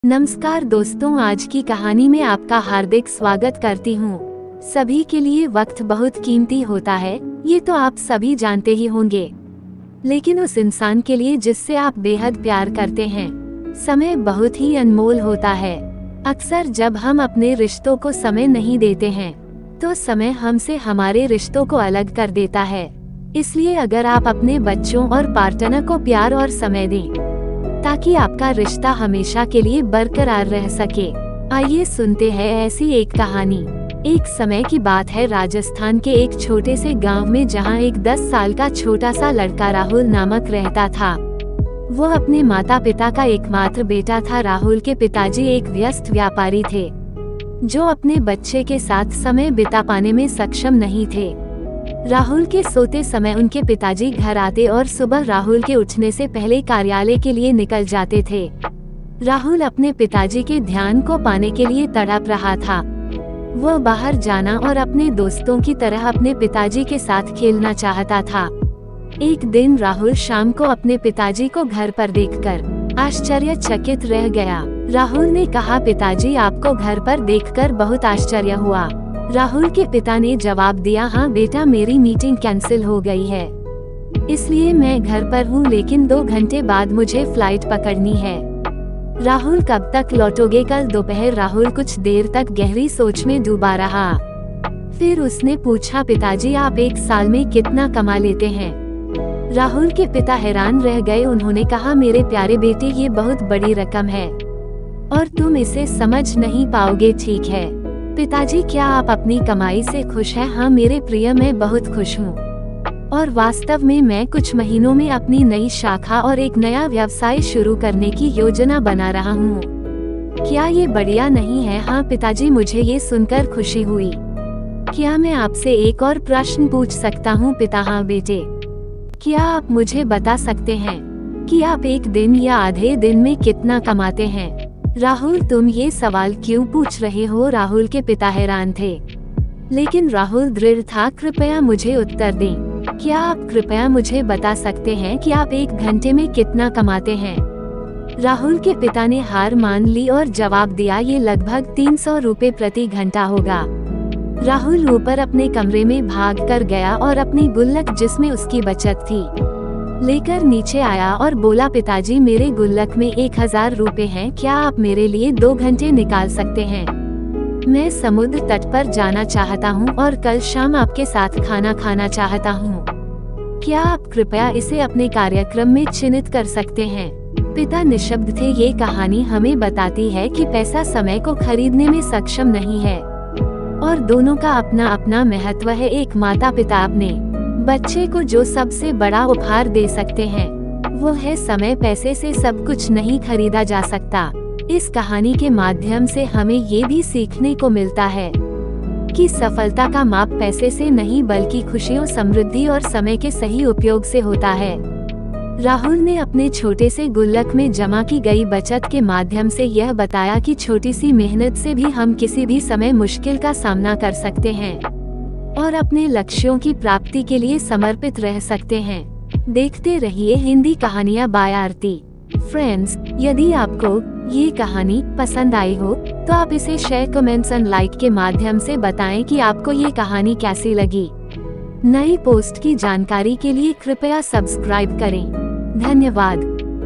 नमस्कार दोस्तों, आज की कहानी में आपका हार्दिक स्वागत करती हूँ। सभी के लिए वक्त बहुत कीमती होता है, ये तो आप सभी जानते ही होंगे। लेकिन उस इंसान के लिए जिससे आप बेहद प्यार करते हैं, समय बहुत ही अनमोल होता है। अक्सर जब हम अपने रिश्तों को समय नहीं देते हैं, तो समय हमसे हमारे रिश्तों को अलग कर देता है। इसलिए अगर आप अपने बच्चों और पार्टनर को प्यार और समय दें, ताकि आपका रिश्ता हमेशा के लिए बरकरार रह सके। आइए सुनते हैं ऐसी एक कहानी। एक समय की बात है, राजस्थान के एक छोटे से गांव में, जहां एक 10 साल का छोटा सा लड़का राहुल नामक रहता था। वो अपने माता पिता का एकमात्र बेटा था। राहुल के पिताजी एक व्यस्त व्यापारी थे, जो अपने बच्चे के साथ समय बिता पाने में सक्षम नहीं थे। राहुल के सोते समय उनके पिताजी घर आते और सुबह राहुल के उठने से पहले कार्यालय के लिए निकल जाते थे। राहुल अपने पिताजी के ध्यान को पाने के लिए तड़प रहा था। वह बाहर जाना और अपने दोस्तों की तरह अपने पिताजी के साथ खेलना चाहता था। एक दिन राहुल शाम को अपने पिताजी को घर पर देखकर आश्चर्यचकित रह गया। राहुल ने कहा, पिताजी, आपको घर पर देखकर बहुत आश्चर्य हुआ। राहुल के पिता ने जवाब दिया, हाँ बेटा, मेरी मीटिंग कैंसिल हो गई है, इसलिए मैं घर पर हूँ, लेकिन 2 घंटे बाद मुझे फ्लाइट पकड़नी है। राहुल, कब तक लौटोगे? कल दोपहर। राहुल कुछ देर तक गहरी सोच में डूबा रहा। फिर उसने पूछा, पिताजी, आप एक साल में कितना कमा लेते हैं? राहुल के पिता हैरान रह गए। उन्होंने कहा, मेरे प्यारे बेटे, ये बहुत बड़ी रकम है और तुम इसे समझ नहीं पाओगे। ठीक है पिताजी, क्या आप अपनी कमाई से खुश हैं? हाँ मेरे प्रिय, मैं बहुत खुश हूँ, और वास्तव में मैं कुछ महीनों में अपनी नई शाखा और एक नया व्यवसाय शुरू करने की योजना बना रहा हूँ। क्या ये बढ़िया नहीं है? हाँ पिताजी, मुझे ये सुनकर खुशी हुई। क्या मैं आपसे एक और प्रश्न पूछ सकता हूँ? पिता, हाँ बेटे। क्या आप मुझे बता सकते हैं कि आप एक दिन या आधे दिन में कितना कमाते हैं? राहुल, तुम ये सवाल क्यों पूछ रहे हो? राहुल के पिता हैरान थे, लेकिन राहुल दृढ़ था। कृपया मुझे उत्तर दें। क्या आप कृपया मुझे बता सकते हैं कि आप एक घंटे में कितना कमाते हैं? राहुल के पिता ने हार मान ली और जवाब दिया, ये लगभग 300 रुपए प्रति घंटा होगा। राहुल ऊपर अपने कमरे में भाग कर गया और अपनी गुल्लक, जिसमें उसकी बचत थी, लेकर नीचे आया और बोला, पिताजी, मेरे गुल्लक में 1000 रुपए हैं। क्या आप मेरे लिए 2 घंटे निकाल सकते हैं? मैं समुद्र तट पर जाना चाहता हूँ और कल शाम आपके साथ खाना खाना चाहता हूँ। क्या आप कृपया इसे अपने कार्यक्रम में चिन्हित कर सकते हैं? पिता निशब्द थे। ये कहानी हमें बताती है कि पैसा समय को खरीदने में सक्षम नहीं है, और दोनों का अपना अपना महत्व है। एक माता पिता अपने बच्चे को जो सबसे बड़ा उपहार दे सकते हैं, वो है समय। पैसे से सब कुछ नहीं खरीदा जा सकता। इस कहानी के माध्यम से हमें ये भी सीखने को मिलता है कि सफलता का माप पैसे से नहीं, बल्कि खुशियों, समृद्धि और समय के सही उपयोग से होता है। राहुल ने अपने छोटे से गुल्लक में जमा की गई बचत के माध्यम से यह बताया कि छोटी सी मेहनत से भी हम किसी भी समय मुश्किल का सामना कर सकते हैं और अपने लक्ष्यों की प्राप्ति के लिए समर्पित रह सकते हैं। देखते रहिए हिंदी कहानियाँ बाय आरती। फ्रेंड्स, यदि आपको ये कहानी पसंद आई हो, तो आप इसे शेयर, कमेंट्स और लाइक के माध्यम से बताएं कि आपको ये कहानी कैसी लगी। नई पोस्ट की जानकारी के लिए कृपया सब्सक्राइब करें। धन्यवाद।